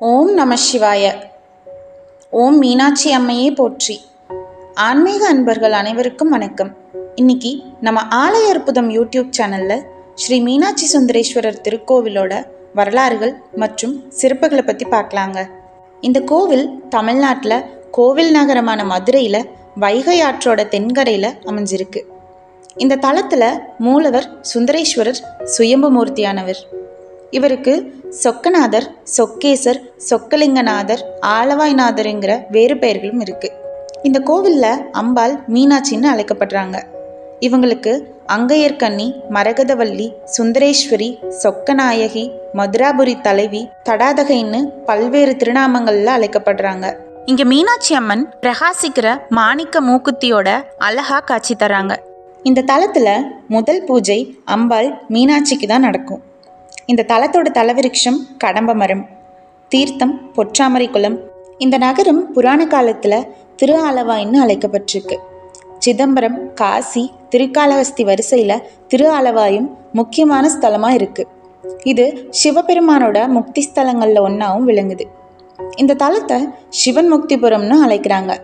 ஓம் நம சிவாய. ஓம் மீனாட்சி அம்மையே போற்றி. ஆன்மீக அன்பர்கள் அனைவருக்கும் வணக்கம். இன்னைக்கு நம்ம ஆலய அற்புதம் யூடியூப் சேனல்ல ஸ்ரீ மீனாட்சி சுந்தரேஸ்வரர் திருக்கோவிலோட வரலாறுகள் மற்றும் சிறப்புகளை பற்றி பார்க்கலாங்க. இந்த கோவில் தமிழ்நாட்டில் கோவில் நகரமான மதுரையில் வைகை ஆற்றோட தென்கரையில் அமைஞ்சிருக்கு. இந்த தலத்தில் மூலவர் சுந்தரேஸ்வரர் சுயம்பு மூர்த்தியானவர். இவருக்கு சொக்கநாதர், சொக்கேசர், சொக்கலிங்கநாதர், ஆலவாய்நாதருங்கிற வேறு பெயர்களும் இருக்கு. இந்த கோவிலில் அம்பாள் மீனாட்சின்னு அழைக்கப்படுறாங்க. இவங்களுக்கு அங்கையர்கண்ணி, மரகதவல்லி, சுந்தரேஸ்வரி, சொக்கநாயகி, மதுராபுரி தலைவி, தடாதகைன்னு பல்வேறு திருநாமங்கள்ல அழைக்கப்படுறாங்க. இங்க மீனாட்சி அம்மன் பிரகாசிக்கிற மாணிக்க மூக்குத்தியோட அழகா காட்சி தராங்க. இந்த தலத்துல முதல் பூஜை அம்பாள் மீனாட்சிக்கு தான் நடக்கும். இந்த தலத்தோட தலவிருட்சம் கடம்ப மரம், தீர்த்தம் பொற்றாமரை குளம். இந்த நகரம் புராண காலத்தில் திரு ஆலவாய்ன்னு அழைக்கப்பட்டிருக்கு. சிதம்பரம், காசி, திருக்காளஹஸ்தி வரிசையில் திரு ஆலவாயும் முக்கியமான ஸ்தலமாக இருக்குது. இது சிவபெருமானோட முக்தி ஸ்தலங்களில் ஒன்றாவும் விளங்குது. இந்த தலத்தை சிவன் முக்திபுரம்னு அழைக்கிறாங்க.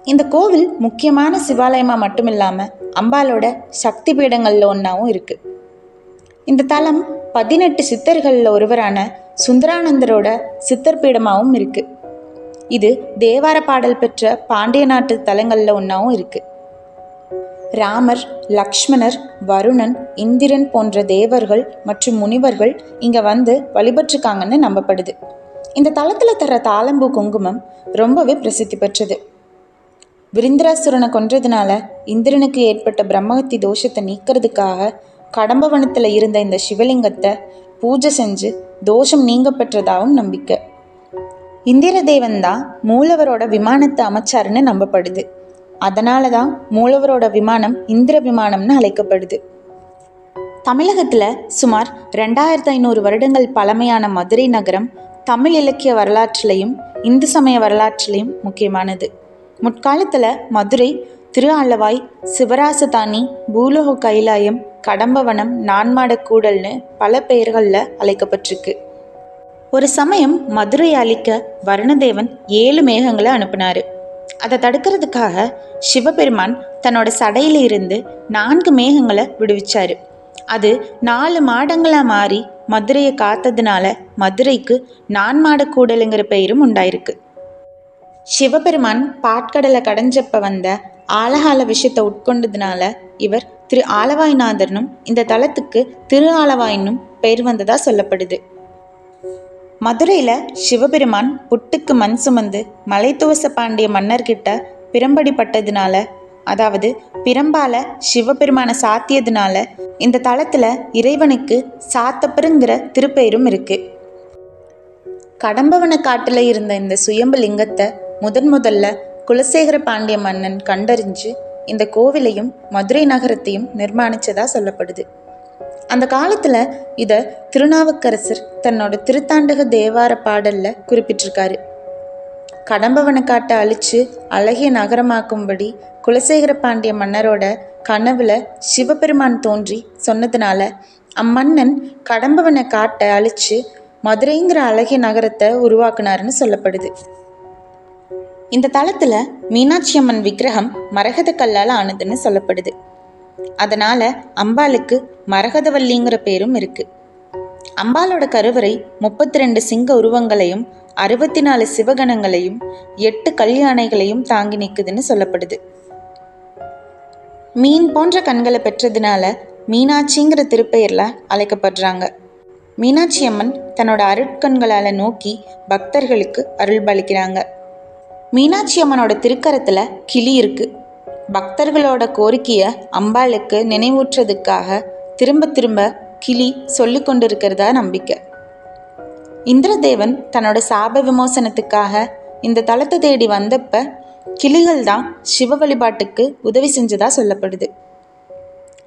இந்த கோவில் முக்கியமான சிவாலயமாக மட்டும் இல்லாமல் அம்பாலோட சக்தி பீடங்களில் ஒன்றாவும் இருக்குது. இந்த தலம் 18 சித்தர்களில் ஒருவரான சுந்தரானந்தரோட சித்தர் பீடமாகவும் இருக்கு. இது தேவார பாடல் பெற்ற பாண்டிய நாட்டு தலங்களில் ஒன்றாவும் இருக்கு. ராமர், லக்ஷ்மணர், வருணன், இந்திரன் போன்ற தேவர்கள் மற்றும் முனிவர்கள் இங்கே வந்து வழிபட்டிருக்காங்கன்னு நம்பப்படுது. இந்த தலத்தில் தர தாளம்பூ குங்குமம் ரொம்பவே பிரசித்தி பெற்றது. விருந்திராசுரனை கொன்றதுனால இந்திரனுக்கு ஏற்பட்ட பிரம்மஹத்தி தோஷத்தை நீக்கிறதுக்காக கடம்பவனத்தில் இருந்த இந்த சிவலிங்கத்தை பூஜை செஞ்சு தோஷம் நீங்க பெற்றதாகவும் நம்பிக்கை. இந்திரதேவன் தான் மூலவரோட விமானத்தை அமைச்சாருன்னு நம்பப்படுது. அதனால தான் மூலவரோட விமானம் இந்திர விமானம்னு அழைக்கப்படுது. தமிழகத்தில் சுமார் 2500 வருடங்கள் பழமையான மதுரை நகரம் தமிழ் இலக்கிய வரலாற்றிலையும் இந்து சமய வரலாற்றிலையும் முக்கியமானது. முற்காலத்தில் மதுரை திரு ஆலவாய், சிவராசதானி, பூலோக கைலாயம், கடம்பவனம், நான்மாட கூடல்னு பல பெயர்களில் அழைக்கப்பட்டிருக்கு. ஒரு சமயம் மதுரையை அழிக்க வருணதேவன் 7 மேகங்களை அனுப்பினார். அதை தடுக்கிறதுக்காக சிவபெருமான் தன்னோட சடையில இருந்து 4 மேகங்களை விடுவிச்சார். அது 4 மாடங்களாக மாறி மதுரையை காத்ததுனால மதுரைக்கு நான்மாட கூடலுங்கிற பெயரும் உண்டாயிருக்கு. சிவபெருமான் பாட்கடலை கடைஞ்சப்ப வந்த ஆலகால விஷயத்தை உட்கொண்டதுனால இவர் திரு ஆலவாய்நாதர்னும் இந்த தலத்துக்கு திரு ஆலவாயின்னும் பெயர் வந்ததா சொல்லப்படுது. மதுரையில் சிவபெருமான் புட்டுக்கு மண் சுமந்து மலைத்துவச பாண்டிய மன்னர்கிட்ட பிரம்படி பட்டதுனால, அதாவது பிரம்பால சிவபெருமானை சாத்தியதுனால இந்த தலத்தில் இறைவனுக்கு சாத்தப்பருங்கிற திருப்பெயரும் இருக்கு. கடம்பவன காட்டில் இருந்த இந்த சுயம்பு லிங்கத்தை முதல்ல குலசேகர பாண்டிய மன்னன் கண்டறிஞ்சு இந்த கோவிலையும் மதுரை நகரத்தையும் நிர்மாணிச்சதா சொல்லப்படுது. அந்த காலத்தில் இதை திருநாவுக்கரசர் தன்னோட திருத்தாண்டக தேவார பாடல்ல குறிப்பிட்டிருக்காரு. கடம்பவனக்காட்டை அழிச்சு அழகிய நகரமாக்கும்படி குலசேகர பாண்டிய மன்னரோட கனவுல சிவபெருமான் தோன்றி சொன்னதுனால அம்மன்னன் கடம்பவன காட்டை அழிச்சு மதுரைங்கிற அழகிய நகரத்தை உருவாக்குனாருன்னு சொல்லப்படுது. இந்த தலத்தில் மீனாட்சி அம்மன் விக்கிரகம் மரகத கல்லால் ஆனதுன்னு சொல்லப்படுது. அதனால அம்பாளுக்கு மரகதவல்லிங்கிற பேரும் இருக்கு. அம்பாலோட கருவறை 32 சிங்க உருவங்களையும் 64 சிவகணங்களையும் 8 கல்யாணைகளையும் தாங்கி நிற்குதுன்னு சொல்லப்படுது. மீன் போன்ற கண்களை பெற்றதுனால மீனாட்சிங்கிற திருப்பெயர்ல அழைக்கப்படுறாங்க. மீனாட்சி அம்மன் தன்னோட அருட்கண்களால் நோக்கி பக்தர்களுக்கு அருள்பாலிக்கிறாங்க. மீனாட்சி அம்மனோட திருக்கரத்தில் கிளி இருக்கு. பக்தர்களோட கோரிக்கையை அம்பாளுக்கு நினைவூற்றுறதுக்காக திரும்ப திரும்ப கிளி சொல்லி கொண்டு இருக்கிறதா நம்பிக்கை. இந்திரதேவன் தன்னோட சாப விமோசனத்துக்காக இந்த தலத்தை தேடி வந்தப்ப கிளிகள் தான் சிவ வழிபாட்டுக்கு உதவி செஞ்சதா சொல்லப்படுது.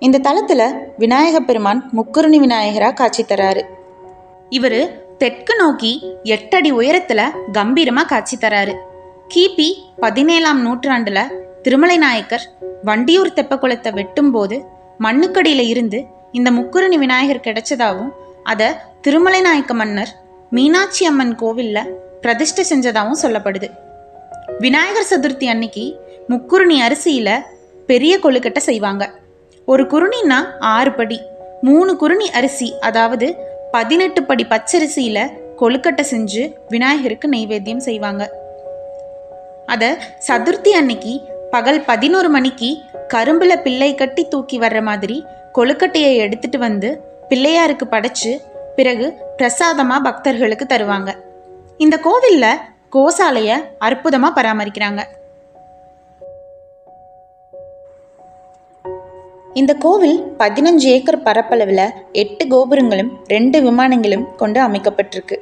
இந்த தலத்தில் விநாயக பெருமான் முக்குருணி விநாயகராக காட்சி தராரு. இவர் தெற்கு நோக்கி 8 அடி உயரத்தில் கம்பீரமாக காட்சி தராரு. கிபி 17ஆம் நூற்றாண்டுல திருமலை நாயக்கர் வண்டியூர் தெப்பக்குளத்தை வெட்டும் போது மண்ணுக்கடியில இருந்து இந்த முக்குருணி விநாயகர் கிடைச்சதாகவும் அதை திருமலை நாயக்க மன்னர் மீனாட்சி அம்மன் கோவிலில் பிரதிஷ்டை செஞ்சதாகவும் சொல்லப்படுது. விநாயகர் சதுர்த்தி அன்னைக்கு முக்குருணி அரிசியில் பெரிய கொழுக்கட்டை செய்வாங்க. ஒரு குருணின்னா 6 படி, 3 குருணி அரிசி அதாவது 18 படி பச்சரிசியில் கொழுக்கட்டை செஞ்சு விநாயகருக்கு நெய்வேத்தியம் செய்வாங்க. அதை சதுர்த்தி அன்னைக்கு பகல் 11 மணிக்கு கரும்புல பிள்ளை கட்டி தூக்கி வர்ற மாதிரி கொழுக்கட்டையை எடுத்துட்டு வந்து பிள்ளையாருக்கு படைச்சு பிறகு பிரசாதமாக பக்தர்களுக்கு தருவாங்க. இந்த கோவிலில் கோசாலையை அற்புதமாக பராமரிக்கிறாங்க. இந்த கோவில் 15 ஏக்கர் பரப்பளவில் 8 கோபுரங்களும் 2 விமானங்களும் கொண்டு அமைக்கப்பட்டிருக்கு.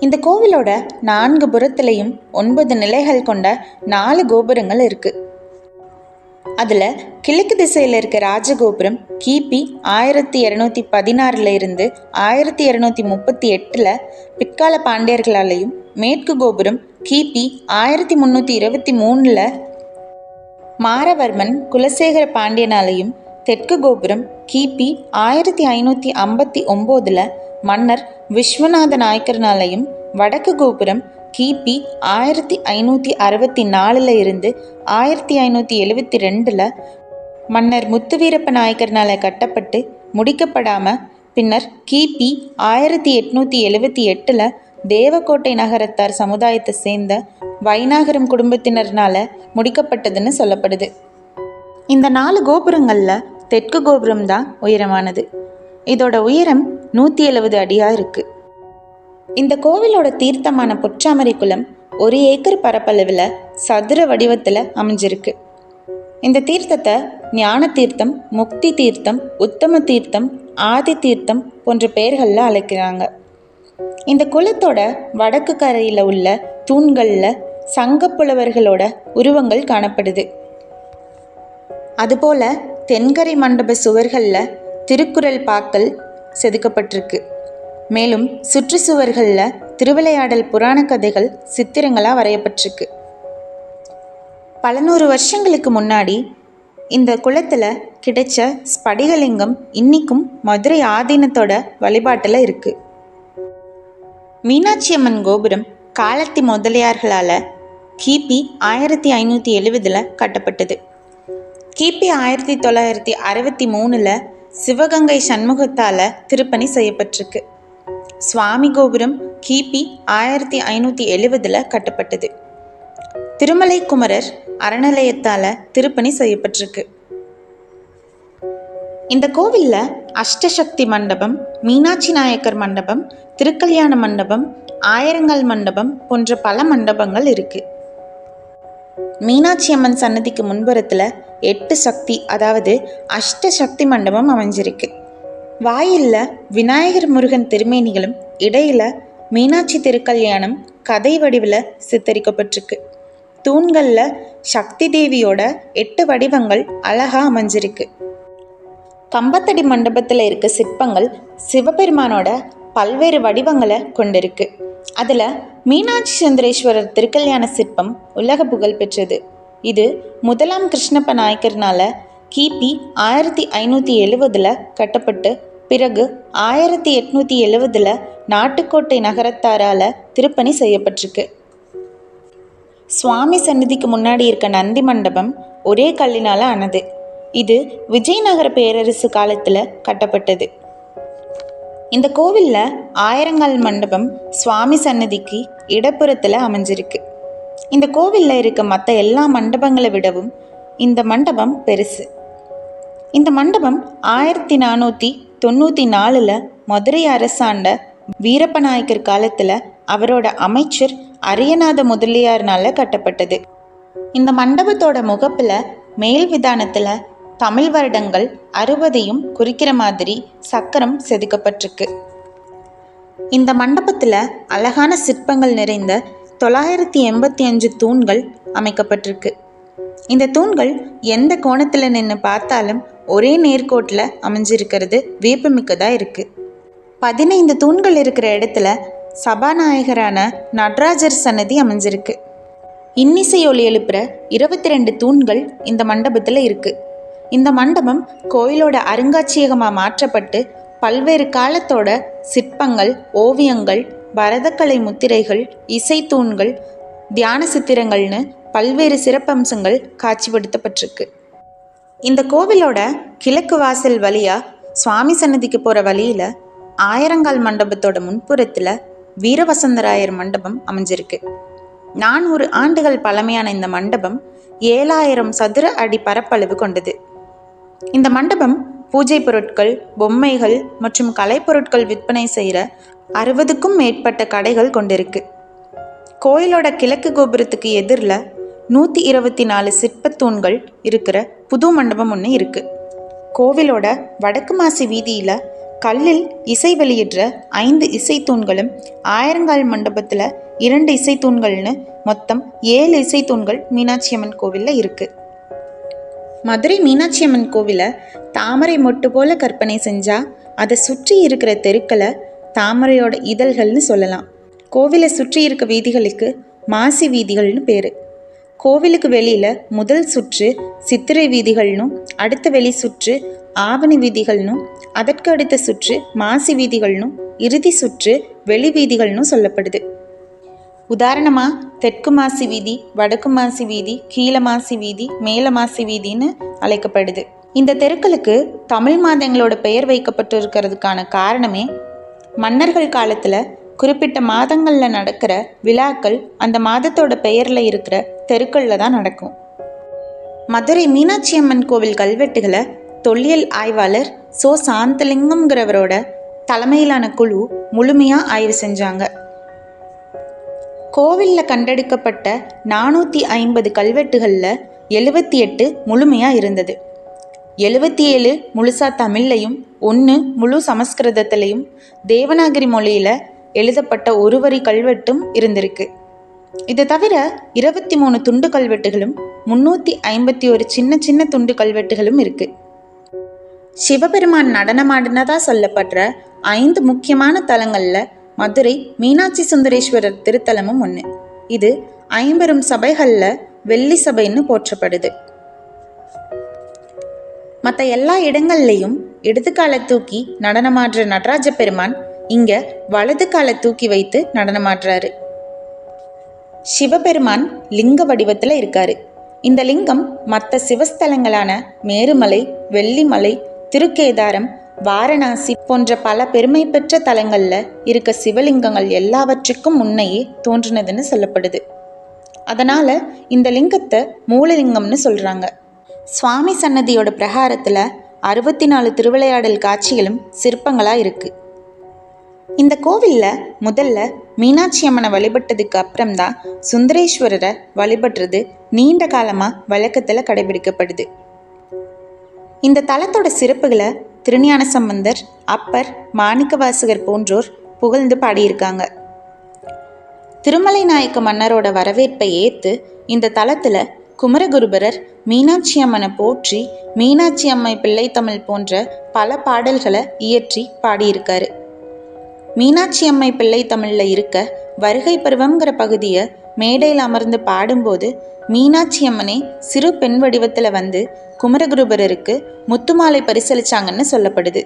இந்த கோவிலோட 4 புறத்திலையும் 9 நிலைகள் கொண்ட 4 கோபுரங்கள் இருக்கு. அதில் கிழக்கு திசையில் இருக்க ராஜகோபுரம் கிபி 1216 இருந்து 1238 பிற்கால பாண்டியர்களாலையும், மேற்கு கோபுரம் கிபி 1323 மாரவர்மன் குலசேகர பாண்டியனாலையும், தெற்கு கோபுரம் கிபி 1559 மன்னர் விஸ்வநாத நாயக்கர்னாலையும், வடக்கு கோபுரம் கிபி 1564 இருந்து 1572 மன்னர் முத்துவீரப்ப நாயக்கர்னால கட்டப்பட்டு முடிக்கப்படாமல் பின்னர் கிபி 1878 தேவக்கோட்டை நகரத்தார் சமுதாயத்தை சேர்ந்த வைநாகரம் குடும்பத்தினர்னால முடிக்கப்பட்டதுன்னு சொல்லப்படுது. இந்த 4 கோபுரங்களில் தெற்கு கோபுரம் தான் உயரமானது. இதோட உயரம் 170 அடியாக இருக்கு. இந்த கோவிலோட தீர்த்தமான பொற்றாமரை குளம் 1 ஏக்கர் பரப்பளவில் சதுர வடிவத்தில் அமைஞ்சிருக்கு. இந்த தீர்த்தத்தை ஞான தீர்த்தம், முக்தி தீர்த்தம், உத்தம தீர்த்தம், ஆதி தீர்த்தம் போன்ற பெயர்களில் அழைக்கிறாங்க. இந்த குளத்தோட வடக்கு கரையில் உள்ள தூண்களில் சங்கப்புலவர்களோட உருவங்கள் காணப்படுது. அதுபோல தென்கரை மண்டப சுவர்களில் திருக்குறள் பாக்கள் செதுக்கப்பட்டிருக்கு. மேலும் சுற்றுச்சுவர்களில் திருவிளையாடல் புராண கதைகள் சித்திரங்களாக வரையப்பட்டிருக்கு. பல 100 வருஷங்களுக்கு முன்னாடி இந்த குளத்தில் கிடைச்ச ஸ்படிகலிங்கம் இன்னிக்கும் மதுரை ஆதீனத்தோட வழிபாட்டில் இருக்குது. மீனாட்சி அம்மன் கோபுரம் காலத்தி முதலியார்களால் கிபி 1570 கட்டப்பட்டது. கிபி 1963 சிவகங்கை சண்முகத்தால் திருப்பணி செய்யப்பட்டிருக்கு. சுவாமி கோபுரம் கிபி 1570 கட்டப்பட்டது. திருமலை குமரர் அறநிலையத்தால் திருப்பணி செய்யப்பட்டிருக்கு. இந்த கோவிலில் அஷ்டசக்தி மண்டபம், மீனாட்சி நாயக்கர் மண்டபம், திருக்கல்யாண மண்டபம், ஆயிரங்கால் மண்டபம் போன்ற பல மண்டபங்கள் இருக்கு. மீனாட்சி அம்மன் சன்னதிக்கு முன்புறத்தில் 8 சக்தி அதாவது அஷ்டசக்தி மண்டபம் அமைஞ்சிருக்கு. வாயிலில் விநாயகர் முருகன் திருமேனிகளும் இடையில மீனாட்சி திருக்கல்யாணம் கதை வடிவில் சித்தரிக்கப்பட்டிருக்கு. தூண்களில் சக்தி தேவியோட 8 வடிவங்கள் அழகாக அமைஞ்சிருக்கு. கம்பத்தடி மண்டபத்தில் இருக்க சிற்பங்கள் சிவபெருமானோட பல்வேறு வடிவங்களை கொண்டிருக்கு. அதில் மீனாட்சி சந்திரேஸ்வரர் திருக்கல்யாண சிற்பம் உலக புகழ் பெற்றது. இது முதலாம் கிருஷ்ணப்ப நாயக்கர்னால கிபி 1570 கட்டப்பட்டு பிறகு 1870 நாட்டுக்கோட்டை நகரத்தாரால் திருப்பணி செய்யப்பட்டிருக்கு. சுவாமி சந்நிதிக்கு முன்னாடி இருக்க நந்தி மண்டபம் ஒரே கல்லினால் ஆனது. இது விஜயநகர பேரரசு காலத்தில் கட்டப்பட்டது. இந்த கோவிலில் ஆயிரங்கால் மண்டபம் சுவாமி சன்னதிக்கு இடப்புறத்தில் அமைஞ்சிருக்கு. இந்த கோவிலில் இருக்க மற்ற எல்லா மண்டபங்களை விடவும் இந்த மண்டபம் பெருசு. இந்த மண்டபம் 1494 மதுரை அரசாண்ட வீரப்ப நாயக்கர் காலத்தில் அவரோட அமைச்சர் அரியநாத முதலியார்னால கட்டப்பட்டது. இந்த மண்டபத்தோட முகப்பில் மேல் விதானத்தில் தமிழ் வருடங்கள் 60ஐயும் குறிக்கிற மாதிரி சக்கரம் செதுக்கப்பட்டிருக்கு. இந்த மண்டபத்தில் அழகான சிற்பங்கள் நிறைந்த 985 தூண்கள் அமைக்கப்பட்டிருக்கு. இந்த தூண்கள் எந்த கோணத்தில் நின்று பார்த்தாலும் ஒரே நேர்கோட்டில் அமைஞ்சிருக்கிறது வியப்புமிக்கதாக இருக்குது. 15 தூண்கள் இருக்கிற இடத்துல சபாநாயகரான நடராஜர் சன்னதி அமைஞ்சிருக்கு. இன்னிசை ஒலி எழுப்புற 22 தூண்கள் இந்த மண்டபத்தில் இருக்குது. இந்த மண்டபம் கோயிலோட அருங்காட்சியகமாக மாற்றப்பட்டு பல்வேறு காலத்தோட சிற்பங்கள், ஓவியங்கள், பரதக்கலை முத்திரைகள், இசைத்தூண்கள், தியான சித்திரங்கள்னு பல்வேறு சிறப்பம்சங்கள் காட்சிப்படுத்தப்பட்டிருக்கு. இந்த கோவிலோட கிழக்கு வாசல் வழியாக சுவாமி சன்னதிக்கு போகிற வழியில் ஆயிரங்கால் மண்டபத்தோட முன்புறத்தில் வீரவசந்தராயர் மண்டபம் அமைஞ்சிருக்கு. 400 ஆண்டுகள் பழமையான இந்த மண்டபம் 7000 சதுர அடி பரப்பளவு கொண்டது. இந்த மண்டபம் பூஜை பொருட்கள், பொம்மைகள் மற்றும் கலைப்பொருட்கள் விற்பனை செய்கிற 60க்கும் மேற்பட்ட கடைகள் கொண்டிருக்கு. கோயிலோட கிழக்கு கோபுரத்துக்கு எதிரில் 124 சிற்பத்தூண்கள் இருக்கிற புது மண்டபம் ஒன்று இருக்குது. கோவிலோட வடக்கு மாசி வீதியில் கல்லில் இசை வெளியிடுற 5 இசைத்தூண்களும், ஆயிரங்கால் மண்டபத்தில் 2 இசைத்தூண்கள்னு மொத்தம் 7 இசைத்தூண்கள் மீனாட்சி அம்மன் கோவிலில் இருக்குது. மதுரை மீனாட்சி அம்மன் கோவிலை தாமரை மொட்டு போல கற்பனை செஞ்சால் அதை சுற்றி இருக்கிற தெருக்களை தாமரையோட இதழ்கள்னு சொல்லலாம். கோவிலை சுற்றி இருக்க வீதிகளுக்கு மாசி வீதிகள்னு பேர். கோவிலுக்கு வெளியில் முதல் சுற்று சித்திரை வீதிகள்னும், அடுத்த வெளி சுற்று ஆவணி வீதிகள்னும், அதற்கு அடுத்த சுற்று மாசி வீதிகள்னும், இறுதி சுற்று வெளி வீதிகள்னும் சொல்லப்படுது. உதாரணமாக தெற்கு மாசி வீதி, வடக்கு மாசி வீதி, கீழ மாசி வீதி, மேல மாசி வீதின்னு அழைக்கப்படுது. இந்த தெருக்களுக்கு தமிழ் மாதங்களோட பெயர் வைக்கப்பட்டிருக்கிறதுக்கான காரணமே மன்னர்கள் காலத்தில் குறிப்பிட்ட மாதங்களில் நடக்கிற விழாக்கள் அந்த மாதத்தோட பெயரில் இருக்கிற தெருக்களில் தான் நடக்கும். மதுரை மீனாட்சி அம்மன் கோவில் கல்வெட்டுகளை தொல்லியல் ஆய்வாளர் சோ சாந்தலிங்கம்ங்கிறவரோட தலைமையிலான குழு முழுமையாக ஆய்வு செஞ்சாங்க. கோவிலில் கண்டெடுக்கப்பட்ட 450 கல்வெட்டுகளில் 78 முழுமையாக இருந்தது. 77 முழுசாக தமிழ்லையும், 1 முழு சமஸ்கிருதத்திலையும், தேவநாகரி மொழியில் எழுதப்பட்ட ஒரு வரி கல்வெட்டும் இருந்திருக்கு. இதை தவிர 23 துண்டு கல்வெட்டுகளும் 351 சின்ன சின்ன துண்டு கல்வெட்டுகளும் இருக்கு. சிவபெருமான் நடனமாடினதா சொல்லப்படுற 5 முக்கியமான தலங்களில் மதுரை மீனாட்சி சுந்தரேஸ்வரர் திருத்தலமும் ஒன்று. இது 50 சபைகளில் வெள்ளி சபைன்னு போற்றப்படுது. மற்ற எல்லா இடங்கள்லையும் இடது காலை தூக்கி நடனமாடுற நடராஜ பெருமான் இங்கே வலது காலை தூக்கி வைத்து நடனமாடுறாரு. சிவபெருமான் லிங்க வடிவத்தில் இருக்காரு. இந்த லிங்கம் மற்ற சிவஸ்தலங்களான மேருமலை, வெள்ளிமலை, திருக்கேதாரம், வாரணாசி போன்ற பல பெருமை பெற்ற தலங்களில் இருக்க சிவலிங்கங்கள் எல்லாவற்றுக்கும் முன்னையே தோன்றினதுன்னு சொல்லப்படுது. அதனால் இந்த லிங்கத்தை மூலலிங்கம்னு சொல்கிறாங்க. சுவாமி சன்னதியோட பிரகாரத்தில் 64 திருவிளையாடல் காட்சிகளும் சிற்பங்களாக இருக்குது. இந்த கோவிலில் முதல்ல மீனாட்சி அம்மனை வழிபட்டதுக்கு அப்புறம்தான் சுந்தரேஸ்வரரை வழிபடுறது நீண்ட காலமாக வழக்கத்தில் கடைபிடிக்கப்படுது. இந்த தலத்தோட சிறப்புகளை திருஞான சம்பந்தர், அப்பர், மாணிக்கவாசகர் போன்றோர் புகழ்ந்து பாடியிருக்காங்க. திருமலை நாயக்க மன்னரோட வரவேற்பை ஏற்று இந்த தலத்தில் குமரகுருபரர் மீனாட்சி அம்மனை போற்றி மீனாட்சி அம்மை பிள்ளைத்தமிழ் போன்ற பல பாடல்களை இயற்றி பாடியிருக்காரு. மீனாட்சி அம்மை பிள்ளைத்தமிழில் இருக்க வருகை பருவங்கிற பகுதியை மேடையில் அமர்ந்து பாடும்போது மீனாட்சி அம்மனே சிறு பெண் வடிவத்தில் வந்து குமரகுருபரருக்கு முத்துமாலை பரிசளிச்சாங்கன்னு சொல்லப்படுது.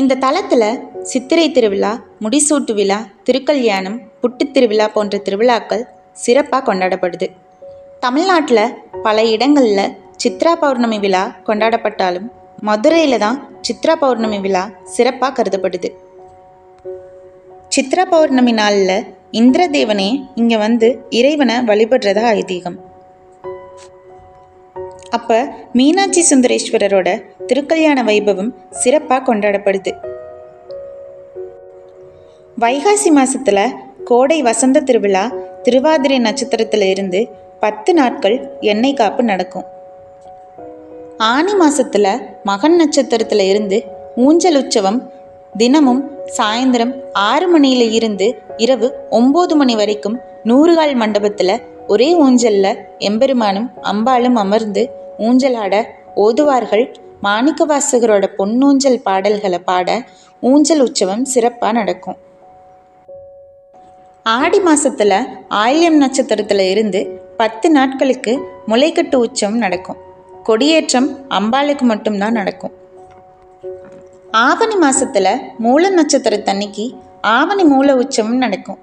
இந்த தலத்தில் சித்திரை திருவிழா, முடிசூட்டு விழா, திருக்கல்யாணம், புட்டுத் திருவிழா போன்ற திருவிழாக்கள் சிறப்பாக கொண்டாடப்படுது. தமிழ்நாட்டில் பல இடங்களில் சித்ரா பௌர்ணமி விழா கொண்டாடப்பட்டாலும் மதுரையில் தான் சித்ரா பௌர்ணமி விழா சிறப்பாக கருதப்படுது. சித்ரா பௌர்ணமி நாளில் இந்திரதேவனே இங்கே வந்து இறைவனை வழிபடுறதா ஐதீகம். அப்போ மீனாட்சி சுந்தரேஸ்வரரோட திருக்கல்யாண வைபவம் சிறப்பாக கொண்டாடப்படுது. வைகாசி மாதத்தில் கோடை வசந்த திருவிழா திருவாதிரை நட்சத்திரத்தில் இருந்து 10 நாட்கள் எண்ணெய் காப்பு நடக்கும். ஆனி மாதத்தில் மகன் நட்சத்திரத்தில் இருந்து ஊஞ்சல் உற்சவம் தினமும் சாயந்தரம் 6 மணியில இருந்து இரவு 9 மணி வரைக்கும் 100 கால் மண்டபத்தில் ஒரே ஊஞ்சலில் எம்பெருமானும் அம்பாளும் அமர்ந்து ஊஞ்சலாட ஓதுவார்கள் மாணிக்கவாசகரோட பொன்னூஞ்சல் பாடல்களை பாட ஊஞ்சல் உற்சவம் சிறப்பாக நடக்கும். ஆடி மாதத்தில் ஆயில்யம் நட்சத்திரத்தில் இருந்து 10 நாட்களுக்கு முளைக்கட்டு உற்சவம் நடக்கும். கொடியேற்றம் அம்பாளுக்கு மட்டும்தான் நடக்கும். ஆவணி மாசத்துல மூல நட்சத்திரத்தன்னைக்கு ஆவணி மூல உற்சவம் நடக்கும்.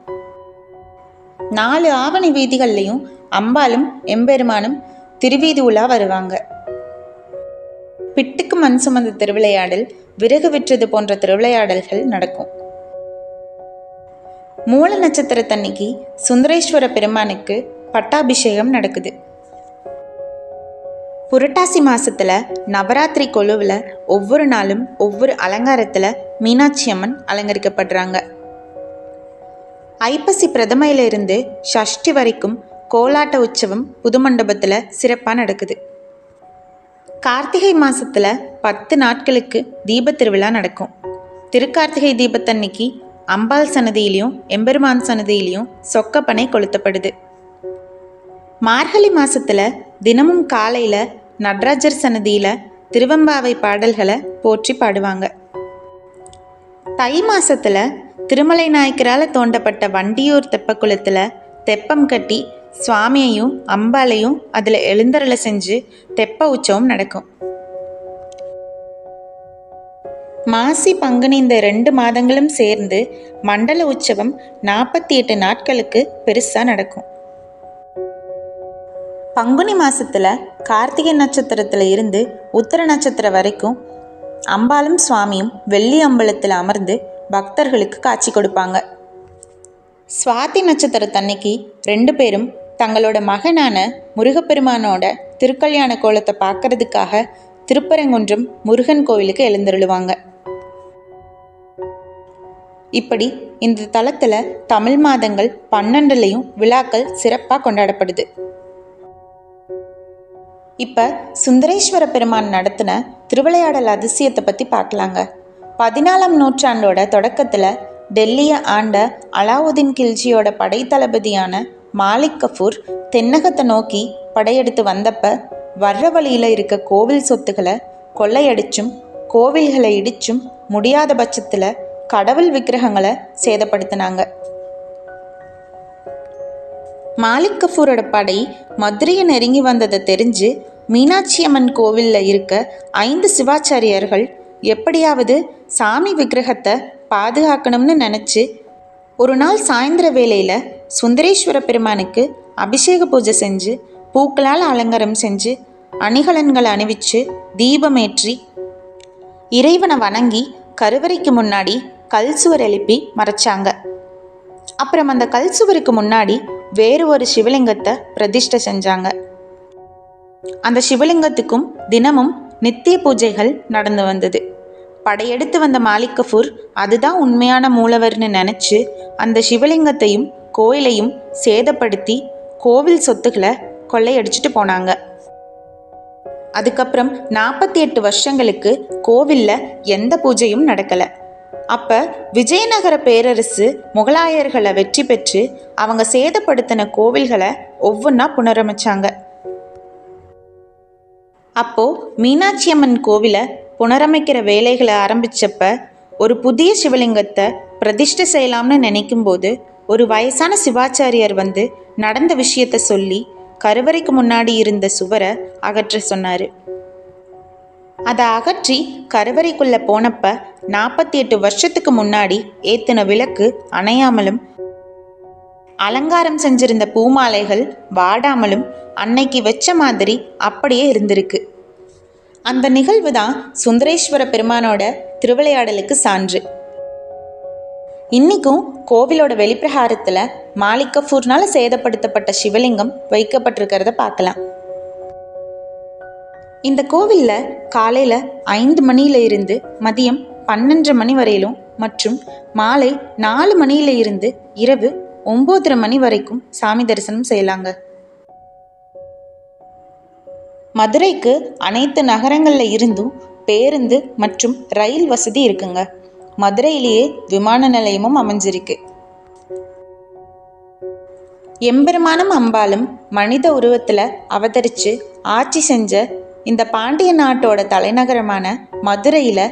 4 ஆவணி வீதிகள்லையும் அம்பாலும் எம்பெருமானும் திருவீதி உலா வருவாங்க. பிட்டுக்கு மண் சுமந்த திருவிளையாடல், விறகு விற்றது போன்ற திருவிளையாடல்கள் நடக்கும். மூல நட்சத்திரத்தன்னைக்கு சுந்தரேஸ்வர பெருமானுக்கு பட்டாபிஷேகம் நடக்குது. புரட்டாசி மாசத்துல நவராத்திரி கொலுவில் ஒவ்வொரு நாளும் ஒவ்வொரு அலங்காரத்தில் மீனாட்சி அம்மன் அலங்கரிக்கப்படுறாங்க. ஐப்பசி பிரதமையிலிருந்து சஷ்டி வரைக்கும் கோலாட்ட உற்சவம் புது மண்டபத்தில் சிறப்பாக நடக்குது. கார்த்திகை மாசத்துல 10 நாட்களுக்கு தீப திருவிழா நடக்கும். திருக்கார்த்திகை தீபத்தன்னைக்கு அம்பாள் சன்னதியிலையும் எம்பெருமான் சன்னதியிலையும் சொக்கப்பனை கொளுத்தப்படுது. மார்கழி மாசத்துல தினமும் காலையில நடராஜர் சன்னதியில திருவம்பாவை பாடல்களை போற்றி பாடுவாங்க. தை மாசத்துல திருமலை நாயக்கரால தோண்டப்பட்ட வண்டியூர் தெப்பக்குளத்துல தெப்பம் கட்டி சுவாமியையும் அம்பாளையும் அதுல எழுந்தருளை செஞ்சு தெப்ப உற்சவம் நடக்கும். மாசி பங்குனி இந்த 2 மாதங்களும் சேர்ந்து மண்டல உற்சவம் 48 நாட்களுக்கு பெருசா நடக்கும். பங்குனி மாசத்துல கார்த்திகை நட்சத்திரத்துல இருந்து உத்தர நட்சத்திரம் வரைக்கும் அம்பாலும் சுவாமியும் வெள்ளி அம்பலத்தில் அமர்ந்து பக்தர்களுக்கு காட்சி கொடுப்பாங்க. சுவாதி நட்சத்திரத்தன்னைக்கு 2 பேரும் தங்களோட மகனான முருகப்பெருமானோட திருக்கல்யாண கோலத்தை பார்க்கறதுக்காக திருப்பரங்குன்றம் முருகன் கோவிலுக்கு எழுந்தருளுவாங்க. இப்படி இந்த தலத்துல தமிழ் மாதங்கள் 12லையும் விழாக்கள் சிறப்பாக கொண்டாடப்படுது. இப்போ சுந்தரேஸ்வர பெருமான் நடத்தின திருவிளையாடல் அதிசயத்தை பற்றி பார்க்கலாங்க. 14ஆம் நூற்றாண்டோட தொடக்கத்தில் டெல்லியை ஆண்ட அலாவுதீன் கில்ஜியோட படைத்தளபதியான மாலிக் கஃபூர் தென்னகத்தை நோக்கி படையெடுத்து வந்தப்ப வர்ற வழியில் இருக்க கோவில் சொத்துக்களை கொள்ளையடிச்சும் கோவில்களை இடிச்சும் முடியாத பட்சத்தில் கடவுள் விக்கிரகங்களை சேதப்படுத்தினாங்க. மாலிக் கஃபூரோட படை மதுரையை நெருங்கி வந்ததை தெரிஞ்சு மீனாட்சி அம்மன் கோவிலில் இருக்க 5 சிவாச்சாரியர்கள் எப்படியாவது சாமி விக்கிரகத்தை பாதுகாக்கணும்னு நினச்சி ஒரு நாள் சாயந்தர வேளையில் சுந்தரேஸ்வர பெருமானுக்கு அபிஷேக பூஜை செஞ்சு பூக்களால் அலங்காரம் செஞ்சு அணிகலன்களை அணிவிச்சு தீபமேற்றி இறைவனை வணங்கி கருவறைக்கு முன்னாடி கல் சுவர் எழுப்பி மறைச்சாங்க. அப்புறம் அந்த கல் சுவருக்கு முன்னாடி வேறு ஒரு சிவலிங்கத்தை பிரதிஷ்டை செஞ்சாங்க. அந்த சிவலிங்கத்துக்கும் தினமும் நித்திய பூஜைகள் நடந்து வந்தது. படையெடுத்து வந்த மாலிக் கஃபூர் அதுதான் உண்மையான மூலவர்னு நினச்சி அந்த சிவலிங்கத்தையும் கோயிலையும் சேதப்படுத்தி கோவில் சொத்துக்களை கொள்ளையடிச்சிட்டு போனாங்க. அதுக்கப்புறம் 48 வருஷங்களுக்கு கோவிலில் எந்த பூஜையும் நடக்கலை. அப்போ விஜயநகர பேரரசு முகலாயர்களை வெற்றி பெற்று அவங்க சேதப்படுத்தின கோவில்களை ஒவ்வொன்றா புனரமைச்சாங்க. அப்போது மீனாட்சி அம்மன் கோவிலை புனரமைக்கிற வேலைகளை ஆரம்பித்தப்ப ஒரு புதிய சிவலிங்கத்தை பிரதிஷ்டை செய்யலாம்னு நினைக்கும்போது ஒரு வயசான சிவாச்சாரியர் வந்து நடந்த விஷயத்தை சொல்லி கருவறைக்கு முன்னாடி இருந்த சுவரை அகற்ற சொன்னார். அதை அகற்றி கருவறைக்குள்ளே போனப்ப 48 வருஷத்துக்கு முன்னாடி ஏற்றின விளக்கு அணையாமலும் அலங்காரம் செஞ்சிருந்த பூமாலைகள் வாடாமலும் அன்னைக்கு வச்ச மாதிரி அப்படியே இருந்திருக்கு. அந்த நிகழ்வு தான் சுந்தரேஸ்வர பெருமானோட திருவிளையாடலுக்கு சான்று. இன்னைக்கும் கோவிலோட வெளிப்பிரகாரத்தில் மாலிக் கஃபூர்னால சேதப்படுத்தப்பட்ட சிவலிங்கம் வைக்கப்பட்டிருக்கிறத பார்க்கலாம். இந்த கோவிலில் காலையில் 5 மணியில இருந்து மதியம் 12 மணி வரையிலும் மற்றும் மாலை 4 மணியில இருந்து இரவு 9:30 மணி வரைக்கும் சாமி தரிசனம் செய்யலாங்க. மதுரைக்கு அனைத்து நகரங்களில் இருந்தும் பேருந்து மற்றும் ரயில் வசதி இருக்குங்க. மதுரையிலேயே விமான நிலையமும் அமைஞ்சிருக்கு. எம்பெருமானும் அம்பாலும் மனித உருவத்தில் அவதரித்து ஆட்சி செஞ்ச இந்த பாண்டிய நாட்டோட தலைநகரமான மதுரையில்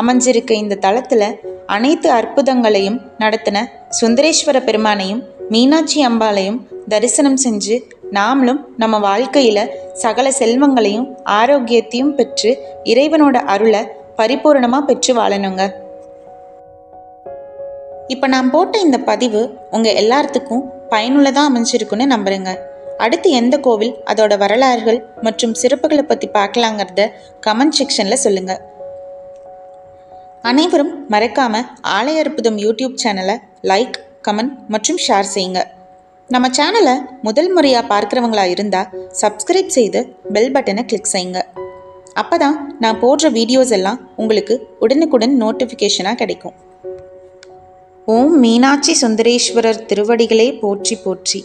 அமைஞ்சிருக்க இந்த தலத்தில் அனைத்து அற்புதங்களையும் நடத்தின சுந்தரேஸ்வர பெருமானையும் மீனாட்சி அம்பாளையும் தரிசனம் செஞ்சு நாமளும் நம்ம வாழ்க்கையில் சகல செல்வங்களையும் ஆரோக்கியத்தையும் பெற்று இறைவனோட அருளை பரிபூரணமாக பெற்று வாழணுங்க. இப்போ நான் போட்ட இந்த பதிவு உங்கள் எல்லாத்துக்கும் பயனுள்ளதாக அமைஞ்சிருக்குன்னு நம்புகிறேங்க. அடுத்து எந்த கோவில், அதோட வரலாறுகள் மற்றும் சிறப்புகளை பற்றி பார்க்கலாங்கிறத கமெண்ட் செக்ஷனில் சொல்லுங்கள். அனைவரும் மறக்காமல் ஆலய அற்புதம் யூடியூப் சேனலை லைக், கமெண்ட் மற்றும் ஷேர் செய்யுங்க. நம்ம சேனலை முதல் முறையாக பார்க்குறவங்களா இருந்தால் சப்ஸ்கிரைப் செய்து பெல் பட்டனை கிளிக் செய்யுங்க. அப்போ தான் நான் போடுற வீடியோஸ் எல்லாம் உங்களுக்கு உடனுக்குடன் நோட்டிஃபிகேஷனாக கிடைக்கும். ஓம் மீனாட்சி சுந்தரேஸ்வரர் திருவடிகளே போற்றி போற்றி.